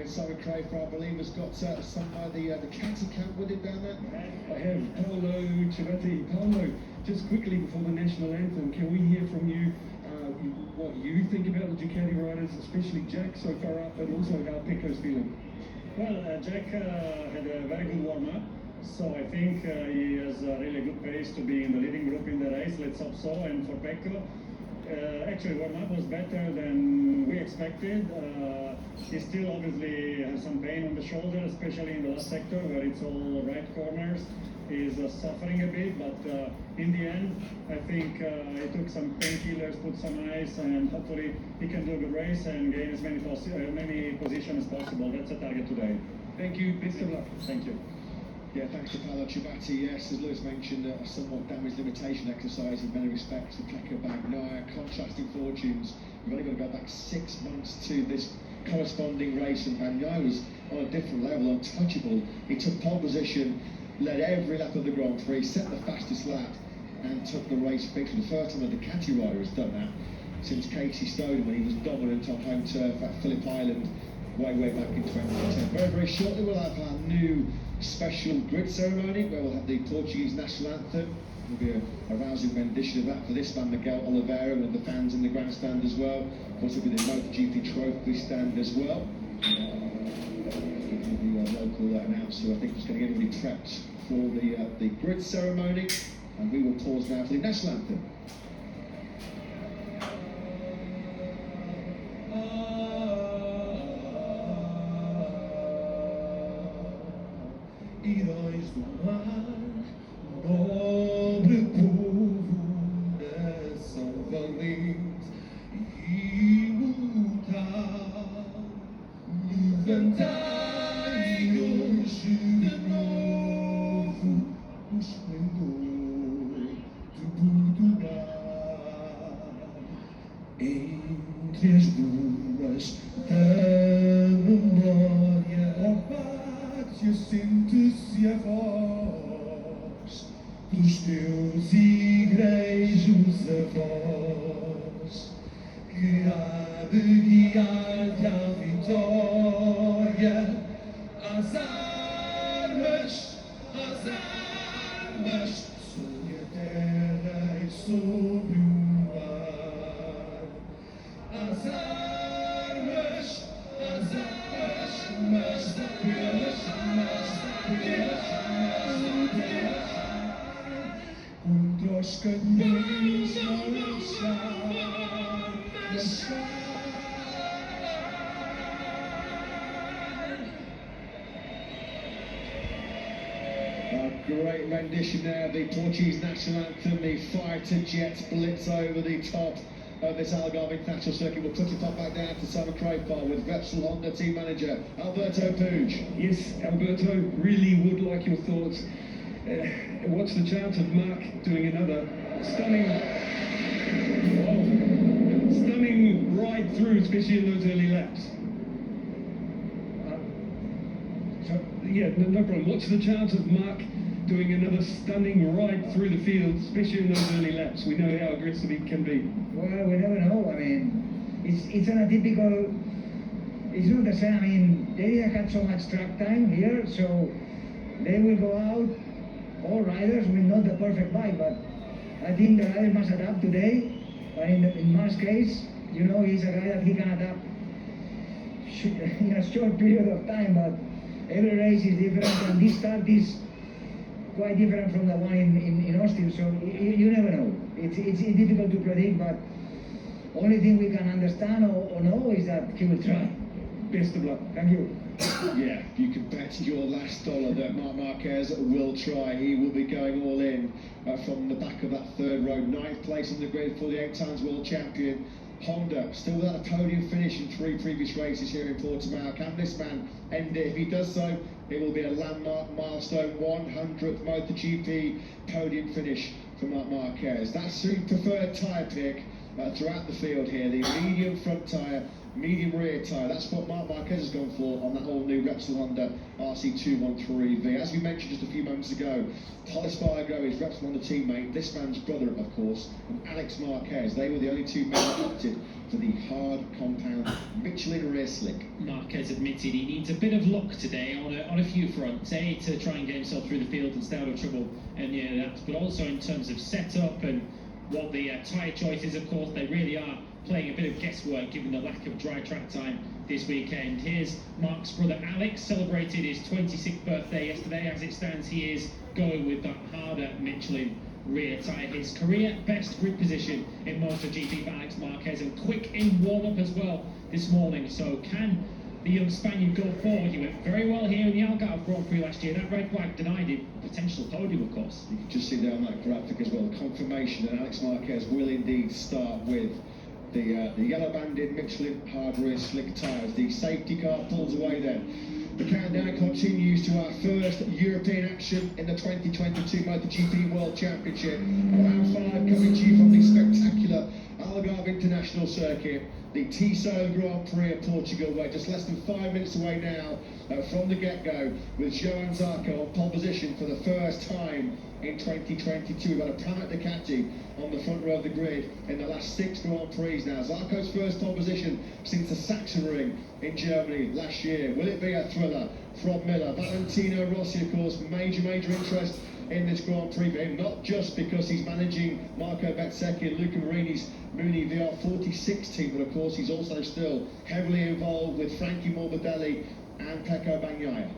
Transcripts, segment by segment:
champion Simon Crafer, I believe, has got some the Canty camp with him down there. I have Paolo Civetti. Paolo, just quickly before the national anthem, can we hear from you what you think about the Ducati riders, especially Jack so far up, but also how Pecco's feeling? Well, Jack had a very good warm-up, so I think he has a really good pace to be in the leading group in the race. Let's hope so. And for Pecco, actually warm-up was better than we expected. He still obviously has some pain on the shoulder, especially in the last sector where it's all right corners. He's suffering a bit, but in the end, I think he took some painkillers, put some ice, and hopefully he can do a good race and gain as many positions as possible. That's the target today. Thank you, best of luck. Thank you. Yeah, thanks to Paolo Civetti. Yes, as Lewis mentioned, a somewhat damage limitation exercise in many respects for Pecco Bagnaia. Contrasting fortunes. We've only got to go back 6 months to this corresponding race, and Bagnaia was on a different level, untouchable. He took pole position, led every lap of the Grand Prix, set the fastest lap, and took the race victory. The first time a Ducati rider has done that since Casey Stoner when he was dominant on home turf at Phillip Island way back in 2010. Very, very shortly we'll have our new special grid ceremony where we'll have the Portuguese national anthem. There'll be a rousing rendition of that for this man, Miguel Oliveira, and the fans in the grandstand as well. Of course, there'll be the Moto GP trophy stand as well. The local announcer, I think, is going to get everybody prepped for the grid ceremony, and we will pause now for the national anthem. Heróis do mar, nobre povo, nação valente e imortal, levantai hoje de novo o esplendor de Portugal. Entre as duas da memória, sente-se a voz dos teus igrejos avós, que há de guiar-te à vitória. Às armas, sobre a terra e sobre o mar. Às armas, mas pelas contra os canhões não deixar. A great rendition there of the Portuguese national anthem, the fighter jets blitz over the top of this Algarve International Circuit. We'll put it back down to Simon Crafer with Repsol Honda team manager Alberto Puig. Yes, Alberto, really would like your thoughts. What's the chance of Mark doing another stunning ride through, especially in those early laps? Yeah, no problem. What's the chance of Mark doing another stunning ride through the field, especially in those early laps? We know how aggressive he can be. Well, we never know. I mean, it's an atypical. It's not the same. I mean, they didn't have so much track time here, so they will go out. All riders with not the perfect bike, but I think the rider must adapt today. But in Mark's case, you know, he's a guy that he can adapt in a short period of time. But every race is different, and this start is quite different from the one in Austin. So you never know. It's difficult to predict, but only thing we can understand or know is that he will try. Best of luck. Thank you. Yeah, you can bet your last dollar that Marc Marquez will try. He will be going all in from the back of that third row. 9th place on the grid for the 8 times world champion Honda, still without a podium finish in 3 previous races here in Portimao. Can this man end it? If he does so, it will be a landmark milestone, 100th MotoGP podium finish for Marc Marquez. That's the preferred tyre pick throughout the field here. The medium front tyre medium rear tyre. That's what Marc Marquez has gone for on that all-new Repsol Honda RC213V. As we mentioned just a few moments ago, Pol Espargaro is Repsol Honda teammate, this man's brother, of course, and Alex Marquez. They were the only two men that opted for the hard compound Michelin rear slick. Marquez admitted he needs a bit of luck today on a few fronts, to try and get himself through the field and stay out of trouble, and but also in terms of setup and what the tyre choices. Of course, they really are playing a bit of guesswork given the lack of dry track time this weekend. Here's Mark's brother Alex, celebrated his 26th birthday yesterday. As it stands, he is going with that harder Michelin rear tyre. His career best grid position in Moto GP for Alex Marquez, and quick in warm-up as well this morning. So can the young Spaniard go forward? He went very well here in the Algarve Grand Prix last year. That red flag denied him potential podium, of course. You can just see there on that graphic as well, the confirmation that Alex Marquez will indeed start with the yellow banded Michelin hard rear slick tyres. The safety car pulls away then. The countdown continues to our first European action in the 2022 MotoGP World Championship. Round 5 coming to you from the spectacular Algarve International Circuit, the Tiso Grand Prix of Portugal. We're just less than 5 minutes away now from the get-go, with Johan Zarco on pole position for the first time in 2022. We've got a Pramac Ducati on the front row of the grid in the last 6 Grand Prix now. Zarco's first pole position since the Sachsenring in Germany last year. Will it be a thriller from Miller? Valentino Rossi, of course, major interest in this Grand Prix for him, not just because he's managing Marco Bezzecchi and Luca Marini's Muni VR46 team, but of course he's also still heavily involved with Frankie Morbidelli and Pecco Bagnaia.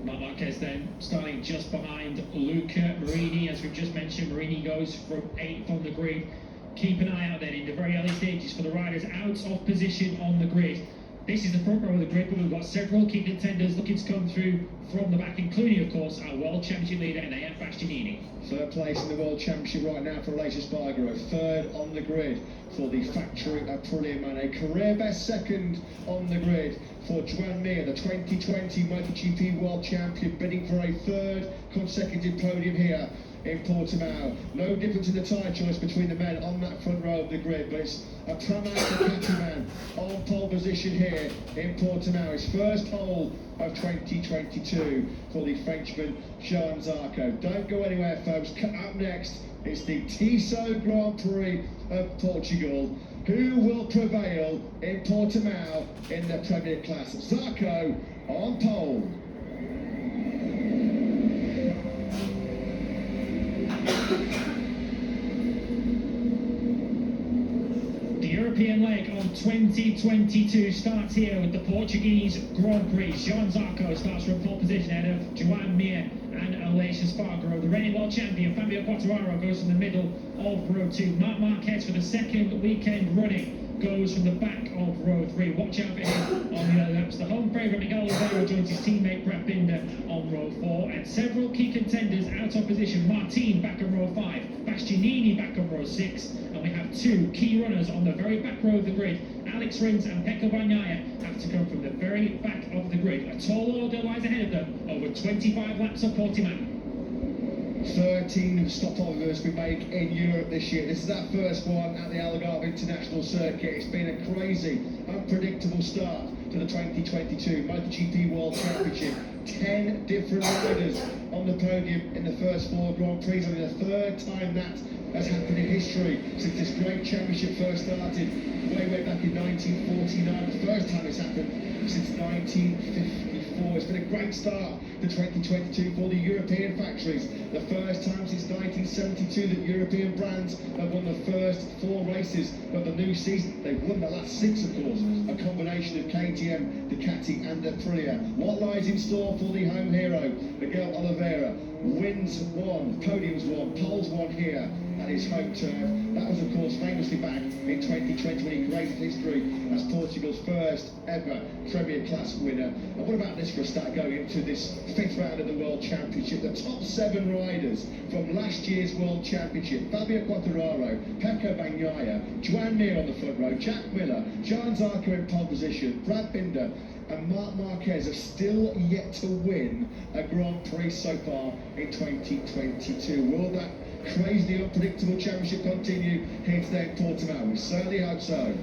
Marc Marquez then starting just behind Luca Marini. As we've just mentioned, Marini goes from 8th on the grid. Keep an eye out then in the very early stages for the riders out of position on the grid. This is the front row of the grid, but we've got several key contenders looking to come through from the back, including, of course, our World Championship leader, Enea Bastianini. Third place in the World Championship right now for Rossi Jadi. Third on the grid for the factory Aprilia man. A career best second on the grid for Joan Mir, the 2020 MotoGP World Champion, bidding for a third consecutive podium here in Portimao. No difference in the tyre choice between the men on that front row of the grid, but it's a Pramac Ducati man on pole position here in Portimao. His first pole of 2022 for the Frenchman Johan Zarco. Don't go anywhere, folks. Up next, it's the Tiso Grand Prix of Portugal. Who will prevail in Portimao in the Premier class? Zarco on pole. The European leg on 2022 starts here with the Portuguese Grand Prix. Johan Zarco starts from pole position ahead of Joan Mir and Rossi Jadi. The reigning world champion Fabio Quartararo goes from the middle of row 2. Marc Marquez, for the second weekend running, goes from the back of row 3. Watch out for him on the early laps. The home favourite Miguel Oliveira joins his teammate Brad Binder on row 4, and several key contenders out of position. Martin back on row 5, Bastianini back on row 6, and we have 2 key runners on the very back row of the grid. Alex Rins and Pecco Bagnaia have to come from the very back of the grid. A tall order lies ahead of them over 25 laps of Portimao. 13 stopovers we make in Europe this year. This is our first one at the Algarve International Circuit. It's been a crazy, unpredictable start to the 2022 MotoGP World Championship. 10 different riders on the podium in the first 4 Grand Prix. Only the third time that has happened in history since this great championship first started way back in 1949. The first time it's happened since 1954. It's been a great start to 2022 for the European factories. The first time since 1972 that European brands have won the first 4 races of the new season. They've won the last 6, of course, a combination of KTM, Ducati and Aprilia. What lies in store for the home hero, Miguel Oliveira? Wins 1, podiums 1, poles 1 here at his home turf. That was, of course, famously back in 2020 when he created history as Portugal's first ever Premier Class winner. And what about this for a start going into this 5th round of the World Championship? The top 7 riders from last year's World Championship: Fabio Quartararo, Pecco Bagnaia, Joan Mir on the front row, Jack Miller, Johan Zarco in pole position, Brad Binder and Marc Marquez have still yet to win a Grand Prix so far in 2022. Will that crazy unpredictable championship continue here today in Portimao? We certainly hope so.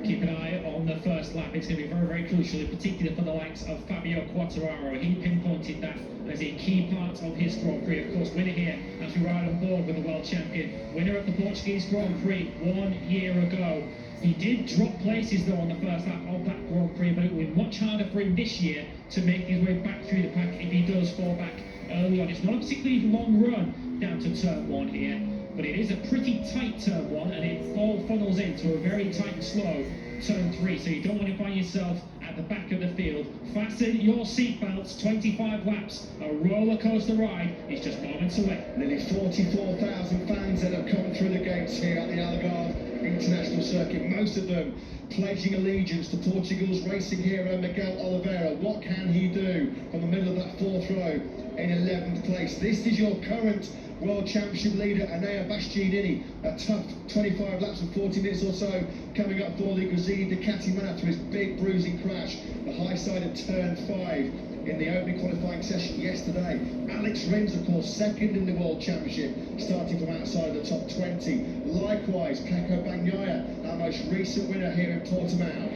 Keep an eye on the first lap. It's going to be very, very crucial, in particular for the likes of Fabio Quartararo. He pinpointed that as a key part of his Grand Prix. Of course, winner here as we ride on board with the world champion. Winner of the Portuguese Grand Prix 1 year ago. He did drop places though on the first lap of that Grand Prix, but it will be much harder for him this year to make his way back through the pack if he does fall back early on. It's not a particularly long run down to turn 1 here, but it is a pretty tight turn 1, and it all funnels into a very tight and slow turn 3, so you don't want to find yourself at the back of the field. Fasten your seatbelts. 25 laps, a roller coaster ride is just moments away. Nearly 44,000 fans that have come through the gates here at the Algarve International Circuit, most of them pledging allegiance to Portugal's racing hero Miguel Oliveira. What can he do from the middle of that 4th row in 11th place? This is your current World Championship leader, Enea Bastianini. A tough 25 laps and 40 minutes or so coming up for the Grazini Ducati man after his big bruising crash, the high side of turn 5 in the opening qualifying session yesterday. Alex Rins, of course, second in the World Championship, starting from outside the top 20. Likewise, Pecco Bagnaia, our most recent winner here in Portimao.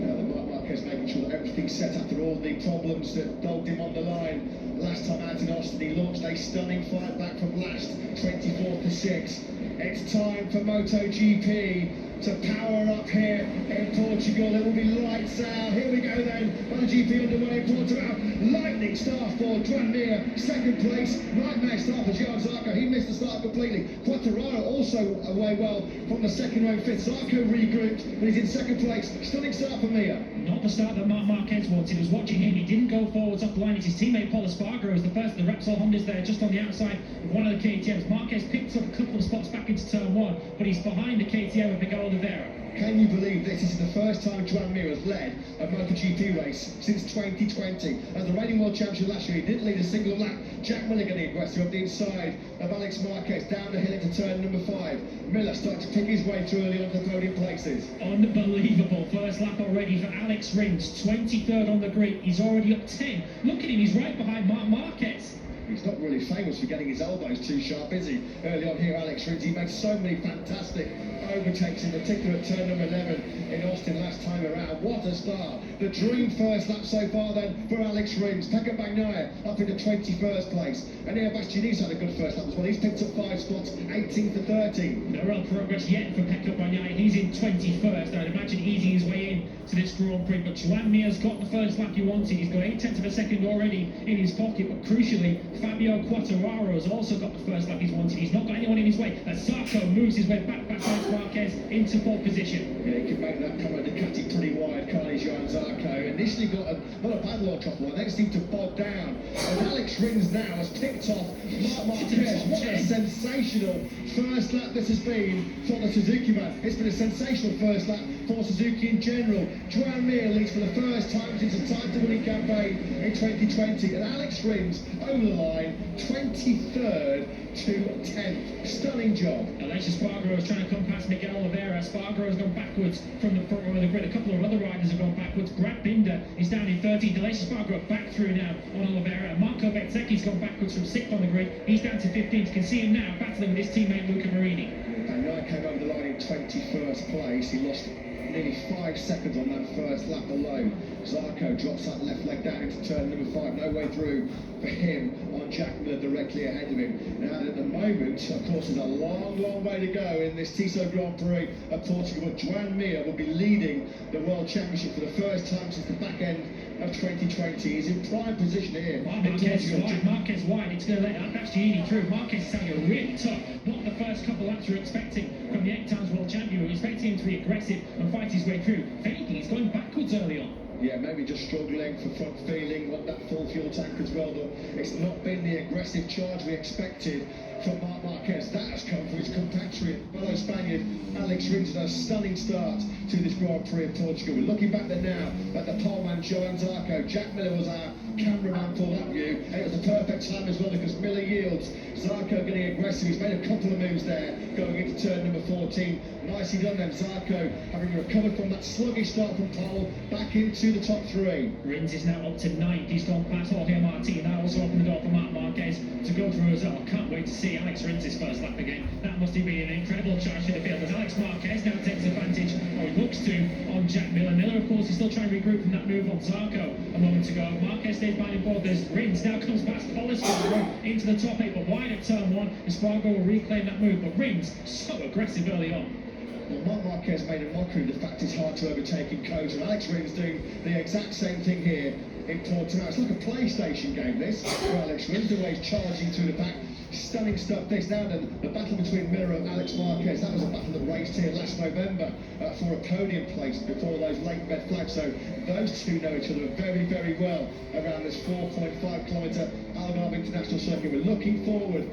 Now the Marc Marquez making sure that everything's set after all the problems that dogged him on the line. Last time out in Austin, he launched a stunning fight back from last, 24th to 6th. It's time for Moto GP to power up here in Portugal. It will be lights out. Here we go then. MotoGP underway in Portimao. Lightning start for Joan Mir. Second place. Nightmare start for Johan Zarco. He missed the start completely. Quartararo also away well from the second row fifth. Zarco regrouped, but he's in second place. Stunning start for Mir. Not the start that Marc Marquez wanted. I was watching him. He didn't go forwards off the line. It's his teammate Paul Espargaro is the first of the Repsol Hondas there, just on the outside of one of the KTMs. Marquez picked up a couple of spots back into turn 1, but he's behind the KTM of Miguel Oliveira. Can you believe this? This is the first time Joan Mir has led a MotoGP race since 2020. As the reigning world champion last year, he didn't lead a single lap. Jack Miller getting aggressive up the inside of Alex Marquez, down the hill into turn number 5. Miller starting to pick his way through early onto the podium places. Unbelievable first lap already for Alex Rins, 23rd on the grid. He's already up 10. Look at him, he's right behind Marc Marquez. He's not really famous for getting his elbows too sharp, is he? Early on here, Alex Rins, he made so many fantastic overtakes, in particular at turn number 11 in Austin last time around. What a start. The dream first lap so far then for Alex Rins. Pecco Bagnaia up into 21st place. And Enea Bastianini's had a good first lap as well. He's picked up 5 spots, 18th to 13. No real progress yet for Pecco Bagnaia. He's in 21st. I'd imagine easing his way in to this Grand Prix. But Joan Mir's got the first lap he wanted. He's got 8/10 of a second already in his pocket. But crucially, Fabio Quartararo has also got the first lap he's wanted. He's not got anyone in his way. As Zarco moves his way back past Marquez into 4th position. Yeah, he can make that Camo Ducati pretty wide, can't he, Johan Zarco? Initially got not a bad launch off one, then seemed to bog down. And Alex Rins now has picked off Marc Marquez. What a sensational first lap this has been for the Suzuki man. It's been a sensational first lap for Suzuki in general. Joan Mir leads for the first time since a time-to-winning campaign in 2020. And Alex Rins over the line, 23rd to 10th. Stunning job. Aleix Espargaro is trying to come past Miguel Oliveira. Espargaro has gone backwards from the front row of the grid. A couple of other riders have gone backwards. Brad Binder is down in 13th. Aleix Espargaro back through now on Oliveira. Marco Bezzecchi's gone backwards from 6th on the grid. He's down to 15th. You can see him now battling with his teammate Luca Marini. Bagnaia came over the line in 21st place. He lost nearly 5 seconds on that first lap alone. Zarco drops that left leg down into turn number 5. No way through for him on Jack Miller directly ahead of him. Now at the moment, of course, there's a long, long way to go in this Tissot Grand Prix of Portugal. But Joan Mir will be leading the World Championship for the first time since the back end of 2020. He's in prime position here. Marquez wide. It's going to let Bastianini through. Marquez is having a really tough. Not the first couple laps we're expecting from the 8 times world champion. We're expecting him to be aggressive and fight his way through. If anything, he's going backwards early on. Yeah, maybe just struggling for front feeling, want that full fuel tank as well, but it's not been the aggressive charge we expected from Marc Marquez. That has come from his compatriot, fellow Spaniard Alex Rins, a stunning start to this Grand Prix of Portugal. We're looking back there now at the poleman Johan Zarco. Jack Miller was our cameraman for that view, and it was a perfect time as well because Miller yields. Zarco getting aggressive. He's made a couple of moves there going into turn number 14. Nicely done then. Zarco having recovered from that sluggish start from pole back into into the top three. Rins is now up to 9th. He's gone past Jorge Martin. That also opened the door for Marc Marquez to go through as well. Can't wait to see Alex Rins' first lap again. That must have been an incredible charge to the field as Alex Marquez now takes advantage, or he looks to, on Jack Miller. Miller, of course, is still trying to regroup from that move on Zarco a moment ago. Marquez stays behind him both as Rins now comes past Espargaro into the top 8, but wide at turn 1. Espargaro will reclaim that move, but Rins so aggressive early on. Well, Marc Marquez made a mockery of the fact it's hard to overtake in Kota. Alex Rins doing the exact same thing here in Portimao. It's like a PlayStation game, this, for Alex Rins, the way he's charging through the back. Stunning stuff this. Now then, the battle between Miller and Alex Marquez, that was a battle that raced here last November for a podium place before those late red flags. So those two know each other very, very well around this 4.5 kilometre Algarve International Circuit. We're looking forward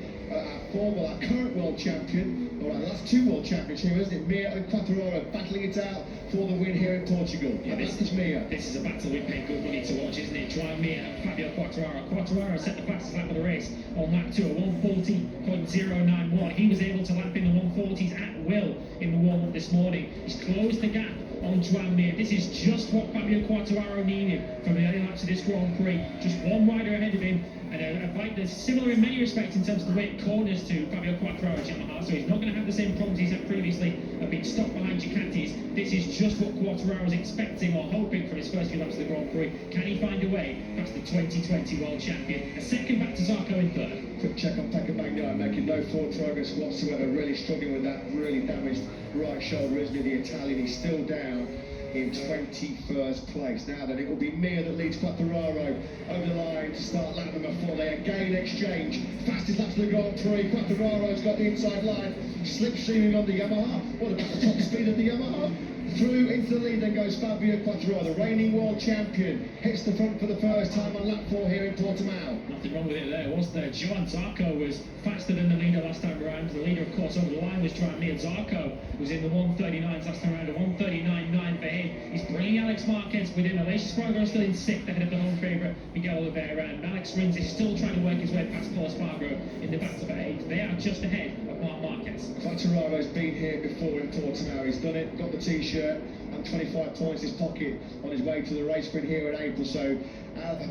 our current world champion, or our last two world champions here, isn't it? Mir and Quartararo battling it out for the win here in Portugal. Yeah, this is Mir. This is a battle we pay good money to watch, isn't it? Joan Mir and Fabio Quartararo. Quartararo set the fastest lap of the race on lap 2 at 1:40.091. He was able to lap in the 140s at will in the warm-up this morning. He's closed the gap on Joan Mir. This is just what Fabio Quartararo needed from the early laps of this Grand Prix. Just one rider ahead of him, and a bike that's similar in many respects in terms of the way it corners to Fabio Quartararo's Yamaha, so he's not going to have the same problems he's had previously of being stuck behind Ducatis. This is just what Quartararo's expecting or hoping for his first few laps of the Grand Prix. Can he find a way past the 2020 world champion? A second back to Zarco in third. Quick check on Pecco Bagnaia, making no forward progress whatsoever, really struggling with that really damaged right shoulder, isn't he, the Italian? He's still down in 21st place. Now then, it will be Mir that leads Quartararo over the line to start lap number 4. They again exchange. Fastest laps of the Grand Prix. Quartararo's got the inside line, slipstreaming on the Yamaha. What about the top speed of the Yamaha? Through into the lead, then goes Fabio Quartararo, the reigning world champion. Hits the front for the first time on lap 4 here in Portimao. Nothing wrong with it there, was there? Joan Zarco was faster than the leader last time around. The leader, of course, over the line was Joan Mir. Zarco was in the 139s last time around, a 139.9 for him. He's bringing Alex Marquez with him. Aleix Espargaro still in 6th ahead of the home favourite Miguel Oliveira, and Alex Rins is still trying to work his way past Paul Espargaro in the battle for 8th. They are just ahead of Marc Marquez. Quartararo's been here before in Portimao. He's done it, got the t-shirt and 25 points in his pocket on his way to the race sprint here in April. So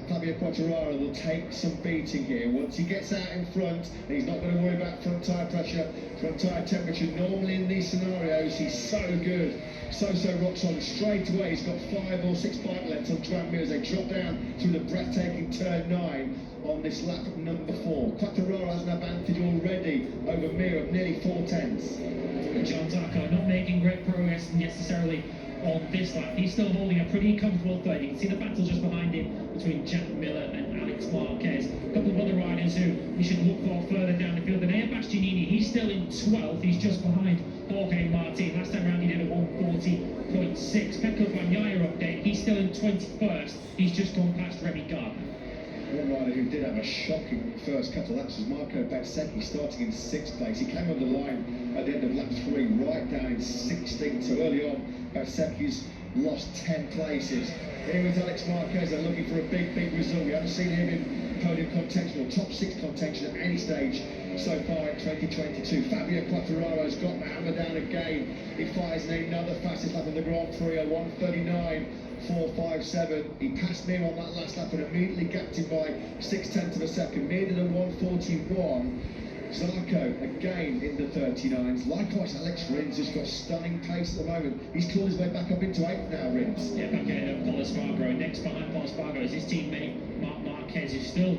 Fabio Quartararo will take some beating here once he gets out in front, and he's not going to worry about front tyre pressure, front tyre temperature. Normally in these scenarios he's so good, so rocks on straight away. He's got 5 or 6 bike lengths on Joan Mir as they drop down through the breathtaking turn 9 on this lap number 4. Quartararo has an advantage already over Mir of nearly 4/10. Joan Zarco not making great progress necessarily on this lap. He's still holding a pretty comfortable third. You can see the battle just behind him between Jack Miller and Alex Marquez. A couple of other riders who we should look for further down the field. And Enea Bastianini, he's still in 12th. He's just behind Jorge Martin. Last time round he did a 140.6. Pecco Bagnaia update, he's still in 21st. He's just gone past Remy Gardner. One rider who did have a shocking first couple of laps was Marco Bezzecchi, starting in 6th place. He came on the line at the end of lap 3, right down in 16th. So early on, Bezzecchi's lost 10 places. Here is Alex Marquez, they're looking for a big result. We haven't seen him in podium contention or top 6 contention at any stage so far in 2022. Fabio Quartararo's got the hammer down again. He fires in another fastest lap of the Grand Prix, a 1:39.457. He passed Mir on that last lap and immediately gapped him by 0.6 of a second. Mir did a 1:41. Zarco again in the 39s. Likewise, Alex Rins has got stunning pace at the moment. He's clawed his way back up into 8th now, Rins. Yeah, back ahead of Paul Espargaro. Next behind Paul Espargaro is his teammate Marc Marquez, who's still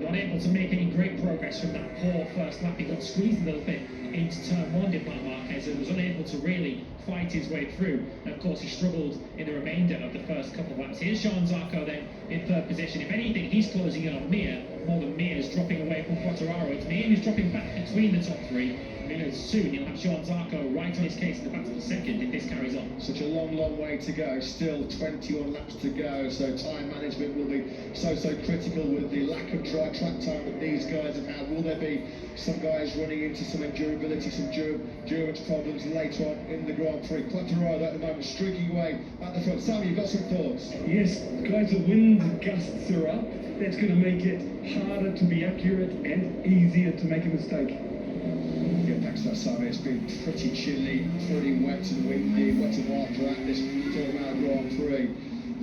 not able to make any great progress from that poor first lap. He got squeezed a little bit into turn 1, did Marc Marquez, and was unable to really fight his way through. And of course he struggled in the remainder of the first couple of laps. Here's Joan Zarco then in 3rd position. If anything, he's closing in on Mir more than Mir is dropping away from Quartararo. It's Mir who's dropping back between the top 3. Soon you'll have Joan Zarco right on his case in the battle for 2nd if this carries on. Such a long way to go. Still 21 laps to go, so time management will be so critical with the lack of track time that these guys have had. Will there be some guys running into some endurability, some endurance problems later on in the Grand Prix? Quartararo at the moment streaking away at the front. Sam, you've got some thoughts? Yes, guys, the wind gusts are up. That's going to make it harder to be accurate and easier to make a mistake. Yeah, thanks for that, Simon. It's been pretty chilly, pretty wet and windy, wet and wild throughout this Portimao Grand Prix.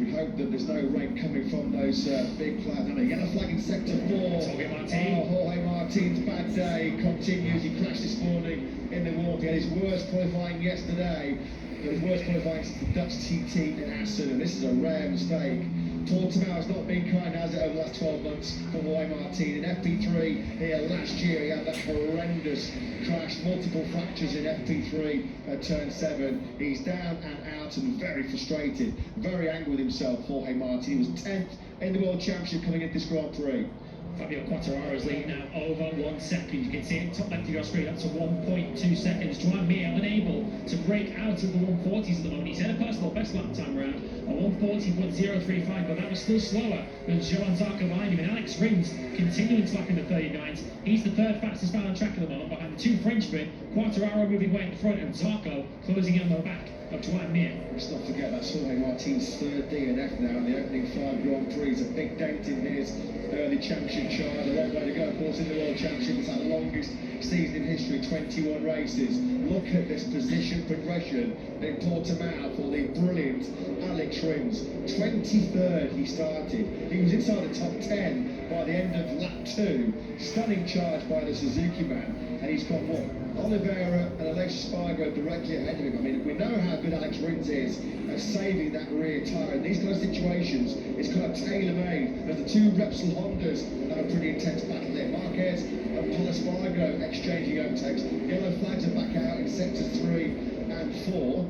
We hope that there's no rain coming from those big clouds. And a yellow flag in sector 4. Jorge Martin. Jorge Martin's bad day continues. He crashed this morning in the walk. He had his worst qualifying yesterday. His worst qualifying since the Dutch TT in Assen, and this is a rare mistake. Portimao has not been kind, has it, over the last 12 months for Jorge Martin. In FP3 here last year, he had that horrendous crash, multiple fractures in FP3 at turn 7. He's down and out and very frustrated, very angry with himself, Jorge Martin. He was 10th in the World Championship coming into this Grand Prix. Fabio Quartararo's lead now over 1 second. You can see it top left of your screen, up to 1.2 seconds. Joan Mir unable to break out of the 140s at the moment. He's had a personal best lap time around, a 140.035, but that was still slower than Joan Zarco behind him. And Alex Rins continuing to lap in the 39s. He's the third fastest man on track at the moment, behind the two Frenchmen. Quartararo moving way in front, and Zarco closing in on the back of Joan Mir. Let's not forget that's Jorge Martin's third DNF now in the opening 5 Grand Prix. A big dent in his early championship chart. A long way to go, of course, in the World Championship. It's our longest season in history, 21 races. Look at this position progression in Portimao for the brilliant Alex Rins. 23rd he started. He was inside the top 10 by the end of lap 2. Stunning charge by the Suzuki man. And he's got what? Oliveira and Aleix Espargaro directly ahead of him. I mean, we know how good Alex Rins is at saving that rear tyre. In these kind of situations, it's kind of tailor-made. As the two Repsol Hondas have a pretty intense battle there. Marquez and Pol Espargaro exchanging overtakes. Yellow flags are back out in sectors 3 and 4.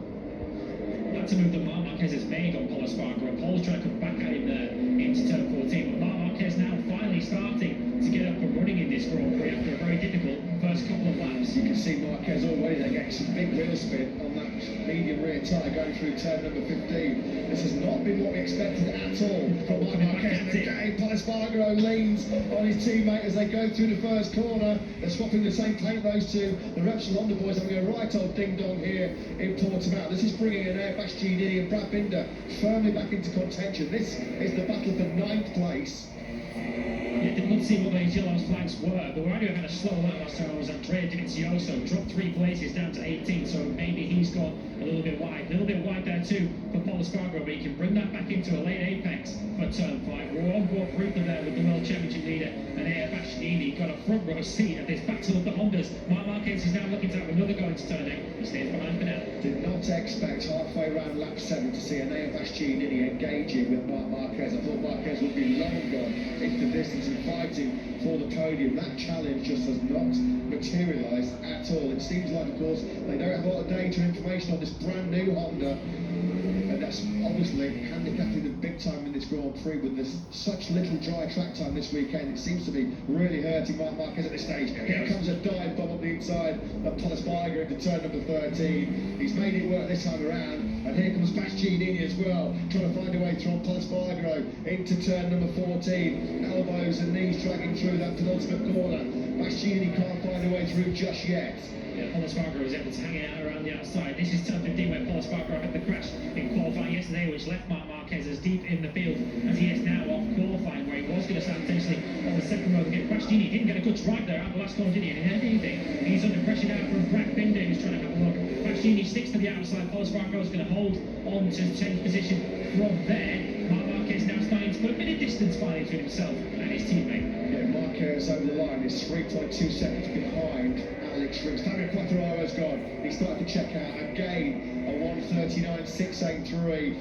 That's a move that Marc Marquez has made on Pol Espargaro. Pol's trying to come back at him there into turn 14, but Marc Marquez now finally starting to get up and running in this Grand Prix after a very difficult first couple of laps. You can see Marquez already there getting some big wheel spin on that medium rear tyre going through turn number 15. This has not been what we expected at all from Marc Marquez. And again, Pol Espargaro leans on his teammate as they go through the first corner. They're swapping the same paint, those two. The Repsol Honda boys having a right old ding-dong here in Portimao. This is bringing in Airbus Gini and Brad Binder firmly back into contention. This is the battle for 9th place. Yeah, difficult to see what those yellow flags were. The Bavaria had a slow lap last time. It was Andrea Dovizioso, dropped 3 places down to 18, so maybe he's gone a little bit wide. A little bit wide there too for Pol Espargaro, but he can bring that back into a late apex for turn 5. We're on board briefly there with the World Championship leader, and Bashnini got a front row seat at this battle of the Hondas. Marc Marquez is now looking to have another go into turn 8. He stays behind for now. Did not expect halfway around lap 7 to see Airbus Gini engaging with Marc Marquez. I thought Marquez would be long gone into the distance and fighting for the podium. That challenge just has not materialised at all. It seems like, of course, they don't have a lot of data and information on this brand new Honda, and that's obviously handicapping them big time in this Grand Prix with this such little dry track time this weekend. It seems to be really hurting Marc Marquez at this stage. Here comes a dive bomb up the inside of Pol Espargaro into turn number 13. He's made it work this time around, and here comes Bastianini as well, trying to find a way through Pol Espargaro into turn number 14. Elbows and knees dragging through that penultimate corner. Bastianini can't find a way through just yet. Yeah, Pol Espargaro was able to hang it out around the outside. This is turn 15 where Pol Espargaro had the crash in qualifying yesterday, which left Marc Marquez as deep in the field as he is now off qualifying, where he was going to stand potentially on the second row again. Bastianini didn't get a good drive there out the last corner, did he? And anything, he's under pressure now from Brad Binder, who's trying to have a look. Bastianini sticks to the outside. Pol Espargaro is going to hold on to 10th position from there. Marc Marquez now starting to put a bit of distance finally between himself and his teammate. Yeah, Marquez over the line is 3.2 seconds behind Alex Rins. Fabio Quartararo's gone. He's starting to check out again. A 1:39.683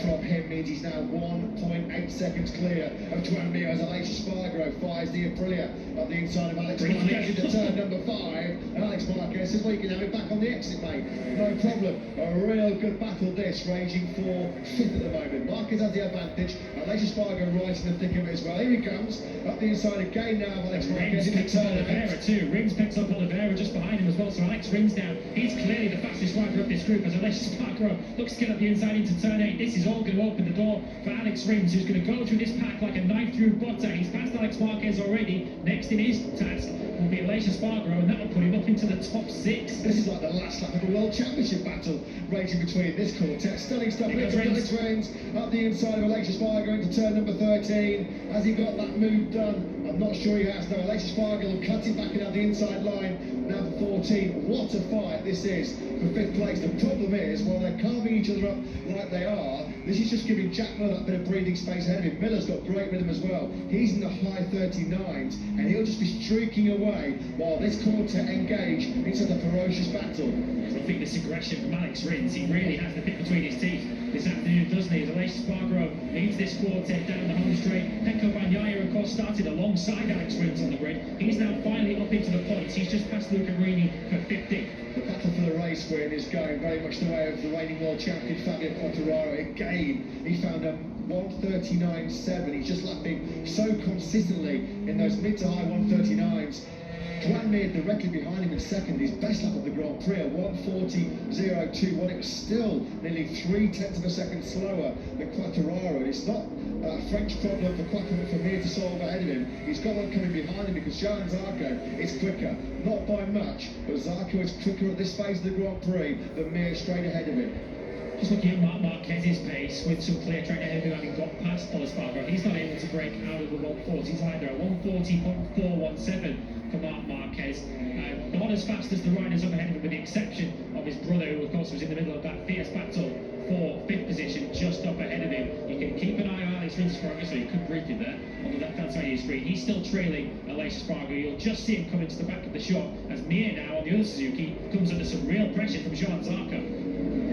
from him means he's now 1.8 seconds clear of Joan Mir as Aleix Espargaro fires the Aprilia up the inside of Alex Marquez into turn number 5. And Alex Marquez says, well, you can have it back on the exit, mate. No problem. A real good battle this, ranging for 5th at the moment. Marquez has the advantage. Aleix Espargaro right in the thick of it as well. Here he comes up the inside again now of Alex Marquez into turn Oliveira too. Rins picks up Oliveira just behind him as well, so Alex Rins down. He's clearly the fastest rider of this group as Aleix Espargaro looks to get up the inside into turn 8. This is all going to open the door for Alex Rins, who's going to go through this pack like a knife through butter. He's passed Alex Marquez already. Next in his task will be Aleix Espargaro, and that will put him up into the top 6. This is like the last lap of a World Championship battle raging between this quartet. Stunning stuff. Alex Rins up the inside of Aleix Espargaro into turn number 13. Has he got that move done? I'm not sure he has. No, Aleix Espargaro will cut him back in on the inside line. now for 14. What a fight this is for 5th place. The problem is, while they're carving each other up like they are, this is just giving Jack Miller that bit of breathing space ahead of him. Miller's got great rhythm as well. He's in the high 39s, and he'll just be streaking away while this quartet engage into the ferocious battle. I think this aggression from Alex Rins, he really has the bit between his teeth this afternoon, doesn't he? As Aleix Spargo leads this quartet down the home straight. Pecco Bagnaia, of course, started alongside Alex Rins on the grid. He's now finally up into the points. He's just passed Luca Marini for 50. The battle for the race win is going very much the way of the reigning world champion Fabio Quartararo. Again, he found a 1:39.7. He's just lapping so consistently in those mid to high 1:39s. Joan Mir directly behind him in second, his best lap of the Grand Prix, a 1:40.02. It was still nearly 0.3 of a second slower than Quartararo. And it's not a French problem for Mir to solve ahead of him. He's got one coming behind him because Joan Zarco is quicker. Not by much, but Zarco is quicker at this phase of the Grand Prix than Mir straight ahead of him. Just looking at Marc Marquez's pace with some clear track ahead of him having got past Paul Espargaro, he's not able to break out of the 140s either. A 1:40.417 for Marc Marquez. Not as fast as the riders up ahead of him, with the exception of his brother, who of course was in the middle of that fierce battle for 5th position, just up ahead of him. You can keep an eye on Alex Rins' progress, so you could brief him there on the left-hand side of your screen. He's still trailing Aleix Spargo. You'll just see him come into the back of the shot as Mir now on the other Suzuki comes under some real pressure from Joan Zarco.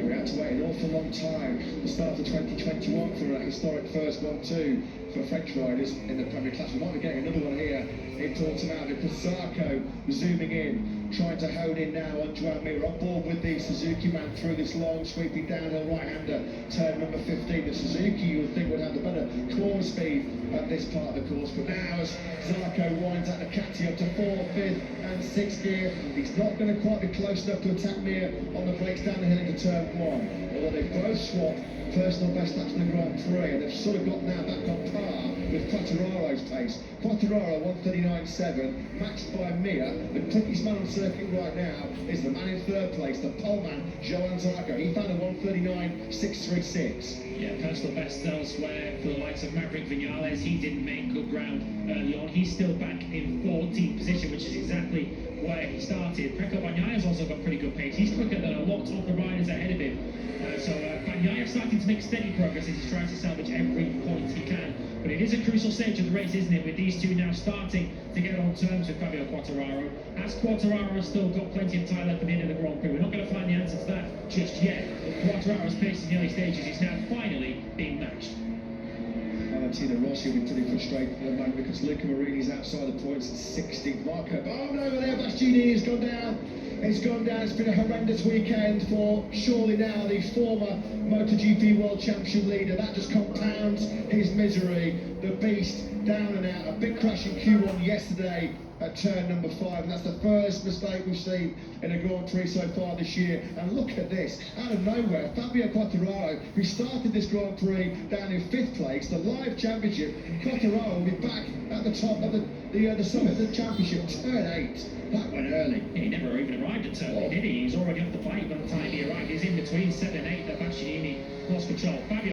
We had to wait an awful long time, the start of 2021, for a historic first 1-2 for French riders in the Premier Class. We might be getting another one here in Portimao because Zarco zooming in, trying to hone in now on Joan Mir, on board with the Suzuki man through this long sweeping downhill right-hander, turn number 15. The Suzuki you would think would have the better corner speed at this part of the course, but now as Zarco winds at the Ducati up to 4th, 5th and 6th gear, he's not going to quite be close enough to attack Mir on the brakes down the hill into turn 1, although they've both swapped personal best laps in the Grand Prix, and they've sort of got now back on par with Quartararo's pace. Quartararo 1:39.7, matched by Mir. The quickest man on circuit right now is the man in 3rd place, the pole man Joan Zarco. He found a 1:39.636. Yeah, personal best elsewhere for the likes of Maverick Vinales. He didn't make good ground early on. He's still back in 14th position, which is exactly where he started. Pecco Bagnaia's also got pretty good pace. He's quicker than a lot of the riders ahead of him. Bagnaia starting to make steady progress as he's trying to salvage every point he can. But it is a crucial stage of the race, isn't it, with these two now starting to get on terms with Fabio Quartararo. Has Quartararo still got plenty of time left at the end of the Grand Prix? We're not going to find the answer to that just yet. But Quartararo's pace in the early stages is now finally being matched. Valentino Rossi will be pretty frustrated at the moment because Luca Marini's outside the points at 16th. Marco Bone over there, Bastianini has gone down. It's gone down. It's been a horrendous weekend for surely now the former Moto GP World Championship leader. That just compounds his misery. The beast down and out. A big crash in Q1 yesterday at turn number 5, and that's the first mistake we've seen in a Grand Prix so far this year. And look at this, out of nowhere, Fabio Quartararo, who started this Grand Prix down in 5th place, the live championship. Quartararo will be back at the top of the summit of the championship, turn 8. That went early. He never even arrived at turn 8, did he? He's already off the bike by the time he arrived. He's in between 7 and 8 that Bastianini lost control. Fabio